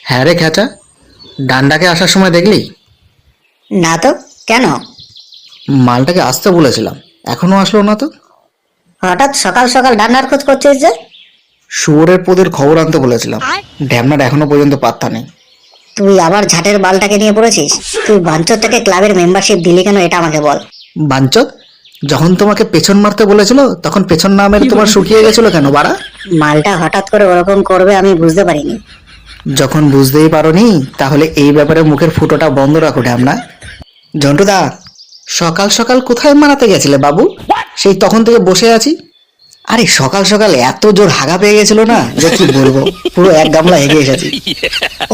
হ্যাঁ রে খেচা, ডান্ডাকে আসার সময় দেখলি? না তো, কেন? মালটাকে আসতে বলেছিলাম, এখনো আসলো না তো। হঠাৎ সকাল সকাল ডান্ডার খোঁজ করছিস যে? শুয়োরের পোদের খবর আনতে বলেছিলাম, ড্যামনার এখনো পর্যন্ত পাত্তা নেই। তুই আবার ঝাটের বালটাকে নিয়ে পড়েছিস? তুই বাঞ্চরটাকে ক্লাবের মেম্বারশিপ দিলি কেন, এটা আমাকে বল। বাঞ্চত, যখন তোমাকে পেছন মারতে বলেছিল তখন পেছন না মেরে তোমার শুকিয়ে গেছিল কেন বাড়া? মালটা হঠাৎ করে ওরকম করবে আমি বুঝতে পারিনি। যখন বুঝতেই পারোনি তাহলে এই ব্যাপারে মুখের ফুটোটা বন্ধ রাখো ড্যামনা। ঝন্টুদা, সকাল সকাল কোথায় মারাতে গেছিলে বাবু? সেই তখন থেকে বসে আছি। আরে সকাল সকাল এত জোর হাগা পেয়ে গেছিল না যে কি বলবো, পুরো এক গামলা হেগে এসেছি।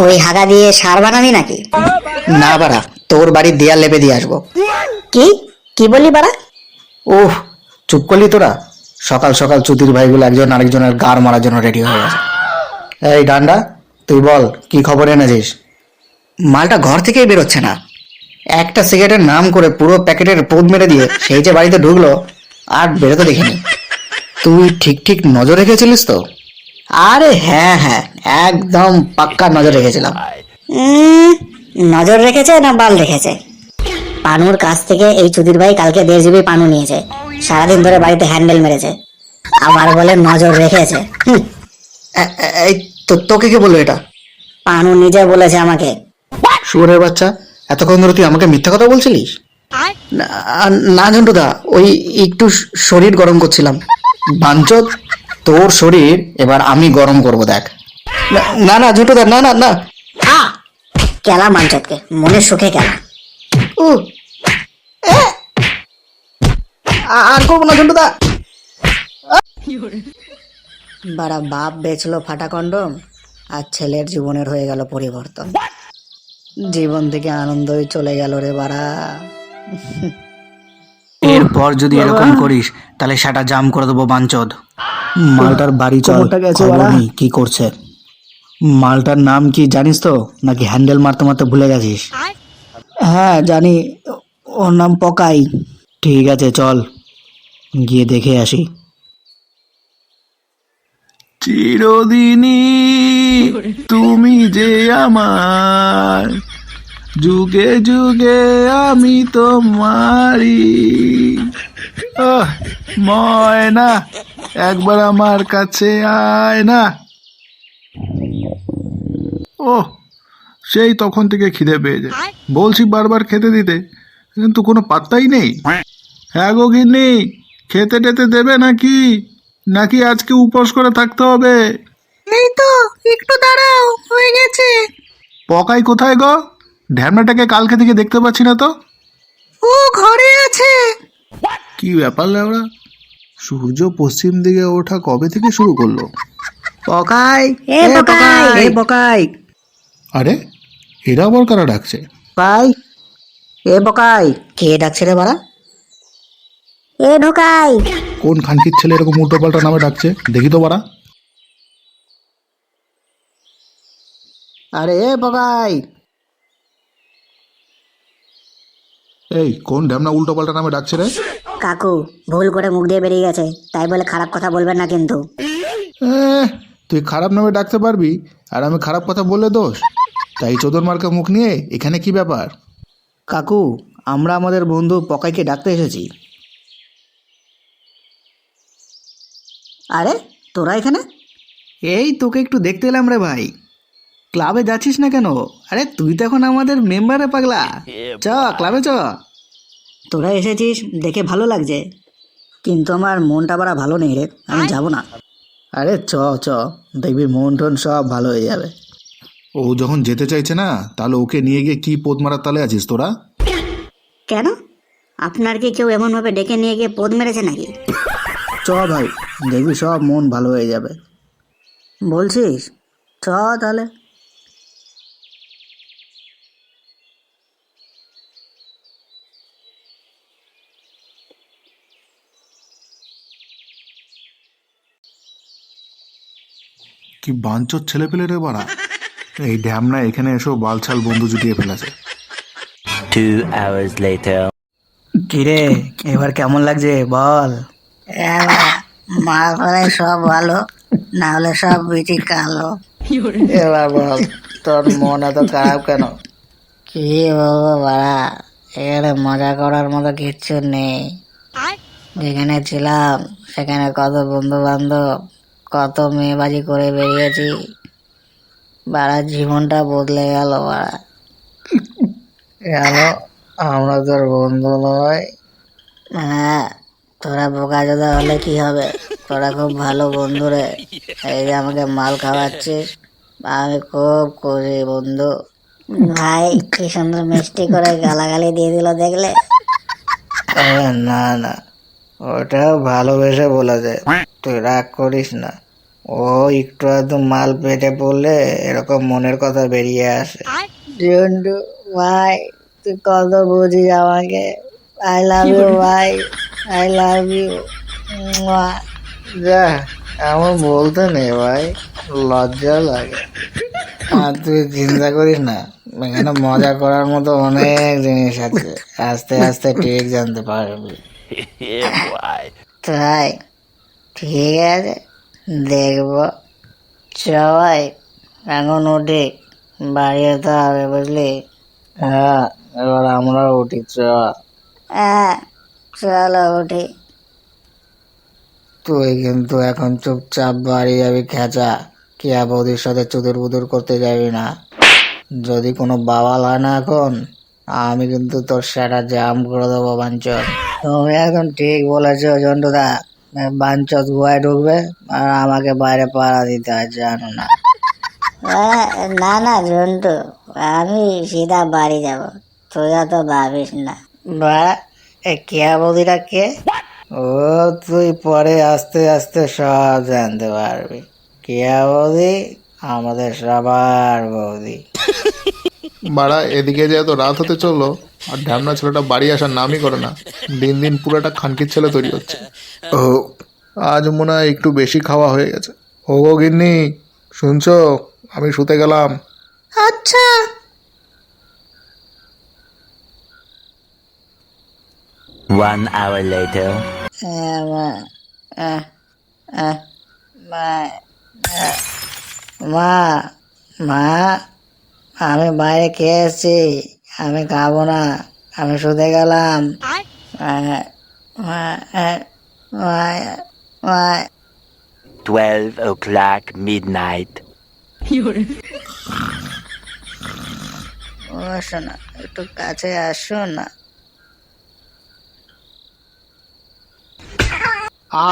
ওই হাগা দিয়ে সার বানাবি নাকি? না বাড়া, তোর বাড়ির দেয়াল লেপে দিয়ে আসবো। কি কি বলি বাড়া? ওহ, চুপ করলি তোরা? সকাল সকাল চুতির ভাইগুলো একজন আরেকজনের গাড় মারার জন্য রেডি হয়ে গেছে। এই ডান্ডা, তুই বল কি খবর এনেছিস? মালটা ঘর থেকেই বেরোচ্ছে না। একটা সিগারেটের নাম করে পুরো প্যাকেটের পোদ মেরে দিয়ে সেই যে বাড়িতে ঢুকলো, আর বেরোতে দেখিনি। তুই ঠিক ঠিক নজর রেখেছিলিস তো? আরে হ্যাঁ হ্যাঁ, একদম পাক্কা নজর রেখেছিলাম। উম, নজর রেখেছে না বাল রেখেছে? পানুর কাছ থেকে এই চুদির ভাই কালকে 1.5 জিবি পানু নিয়েছে, সারাদিন ধরে বাড়িতে হ্যান্ডেল মেরেছে, আবার বলে নজর রেখেছে। এই তোকে কে বললো এটা? পানু নিজে বলেছে আমাকে। শুয়োরের বাচ্চা, এতক্ষণ ধরে তুই আমাকে মিথ্যা কথা বলছিলিস? না না ঝন্টুদা, ওই একটু শরীর গরম করছিলাম। বাঞ্চত, তোর শরীর এবার আমি গরম করব দেখ। না না ঝন্টুদা, না না না। কেলা মানচতকে মনের সুখে কেলা। উ, এ, আর করবো না ঝন্টুদা। বাড়া বাপ বেচলো ফাটা কন্ডম, আর ছেলের জীবনের হয়ে গেল পরিবর্তন। জীবন থেকে আনন্দই চলে গেল রে বাড়া। এরপর যদি এরকম করিস তাহলে সেটা জাম করে দেবো বাঞ্চদ। মালটার বাড়ি চল, খবর নেই কি করছে। মালটার নাম কি জানিস তো, নাকি হ্যান্ডেল মারতে মারতে ভুলে গেছিস? হ্যাঁ জানি, ওর নাম পকাই। ঠিক আছে চল, গিয়ে দেখে আসি। চিরদিনই তুমি যে আমার, যুগে যুগে আমি তোমারি। ময়না, একবার আমার কাছে আয় না। ও, সেই তখন থেকে খিদে পেয়ে যায়, বলছি বারবার খেতে দিতে, কিন্তু কোনো পাত্তাই নেই। হ্যাঁ গো গিন্নি, খেতে টেতে দেবে নাকি, নাকি আজকে উপোস করে থাকতে হবে? এই তো একটু দাঁড়াও, হয়ে গেছে। পকাই কোথায় গো? ঢ্যামনাটাকে কালকে থেকে দেখতে পাচ্ছি না তো। ও ঘরে আছে। কি ব্যাপার ল্যাওড়া, সূর্য পশ্চিম দিকে ওঠা কবে থেকে শুরু করলো? পকাই, এ পকাই, এ পকাই, আরে, এরা আবার কারা ডাকছে? পকাই, এ পকাই। কে ডাকছে রে বাড়া? এ ঢোকাই। কোন খানকির ছেলে এরকম উল্টো পাল্টা নামে ডাকছে, দেখি তো বাড়া। আরে এ পকাই। এই কোন ঢ্যামনা উল্টো পাল্টা নামে ডাকছে রে? কাকু ভুল করে মুখ দিয়ে বেরিয়ে গেছে, তাই বলে খারাপ কথা বলবেন না কিন্তু। তুই খারাপ নামে ডাকতে পারবি, আর আমি খারাপ কথা বললে দোষ? তাই চোদন মার্কা মুখ নিয়ে এখানে কি ব্যাপার? কাকু, আমরা আমাদের বন্ধু পকাইকে ডাকতে এসেছি। আরে তোরা এখানে? এই তোকে একটু দেখতে এলাম রে ভাই। ক্লাবে যাচ্ছিস না কেন? আরে তুই তো এখন আমাদের মেম্বারে পাগলা। চ ক্লাবে চ। তোরা এসেছিস দেখে ভালো লাগছে, কিন্তু আমার মনটা বড় ভালো নেই রে, আমি যাব না। আরে চ চ, দেখবি মন টন সব ভালো হয়ে যাবে। ও যখন যেতে চাইছে না, তাহলে ওকে নিয়ে গিয়ে কি পোদ মারার তালে আছিস তোরা? কেন? আপনার কি কেউ এমন ভাবে ডেকে নিয়ে গিয়ে পোদ মেরেছে নাকি? চ ভাই, দেখবি সব মন ভালো হয়ে যাবে। বলছিস? চ তাহলে। কি বাঞ্চোর ছেলে পেলে রে বাড়া, এই ঢ্যামনা এখানে এসেও বালছাল বন্ধু জুটিয়ে ফেলেছে। 2 hours later. কিরে, এবার কেমন লাগছে বল? মাল হলে সব ভালো, না হলে সব বিটি কালো। এবার বল তোর মন এত খারাপ কেন? কি বলবো বাড়া, এখানে মজা করার মতো কিচ্ছু নেই। যেখানে ছিলাম সেখানে কত বন্ধু বান্ধব, কত মেয়েবাজি করে বেরিয়েছি। বাড়া জীবনটা বদলে গেল বাড়া। কেন? আমরা তোর বন্ধু নয়? হ্যাঁ, তোরা বোকাচোদা হলে কি হবে, তোরা খুব ভালো বন্ধু রে। এই যে আমাকে মাল খাওয়াচ্ছিস, আমি খুব খুশি বন্ধু। ভাই কি সুন্দর মিষ্টি করে গালাগালি দিয়ে দিল দেখলে। আরে না না, ওটাও ভালোবেসে বলেছে, তুই রাগ করিস না। ও একটু আধটু মাল পেটে পড়লে এরকম মনের কথা বেরিয়ে আসে। জন্টু ভাই, তুই কত বুঝিস আমাকে। আই লাভ ইউ ভাই, আই লাভ ইউ। যা, এমন বলতে নেই ভাই, লজ্জা লাগে। আর তুই চিন্তা করিস না, এখানে মজা করার মতো অনেক জিনিস আছে, আস্তে আস্তে ঠিক জানতে পারবি। Yeah, boy. তাই ঠিক আছে, দেখবো। সবাই এখন উঠি, বাড়ি যেতে হবে বুঝলি। হ্যাঁ, এবার আমরাও উঠি চ। হ্যাঁ চলো উঠি। তুই কিন্তু এখন চুপচাপ বাড়ি যাবি খেঁচা, কিয়া বৌদির সাথে চুদুর বুদুর করতে যাবি না। যদি কোনো বাবাল হয় না এখন, আমি কিন্তু তোর সেটা জাম করে দেবো বাঞ্চদ। তুমি একদম ঠিক বলেছো জন্টুদা, বাঞ্চদ গুহায় ঢুকবে আর আমাকে বাইরে পাড়া দিতে হয়, জানো না? না না জন্টু, আমি সিধা বাড়ি যাব, তুই তো ভাবিস না। বা, এ কিয়া বৌদিটা কে? ও, তুই পরে আস্তে আস্তে সব জানতে পারবি। কিয়া বৌদি আমাদের সবার বৌদি। বাড়া, এদিকে যে এত রাত হতে চললো আর ঢ্যামনা ছেলেটা বাড়ি আসার নামই করে না। দিন দিন পুরোটা খানকির ছেলে তৈরি হচ্ছে। ও, আজ মনে হয় একটু বেশি খাওয়া হয়ে গেছে। ও গো গিন্নি, শুনছো? আমি শুতে গেলাম। আচ্ছা। 1 hour later. মা, মা, আমি বাইরে খেয়ে এসেছি, আমি খাবো না, আমি শুতে গেলাম। আহ, আহ, আহ, আহ, 12 o'clock midnight. ও শোনা, একটু কাছে আসো না। আ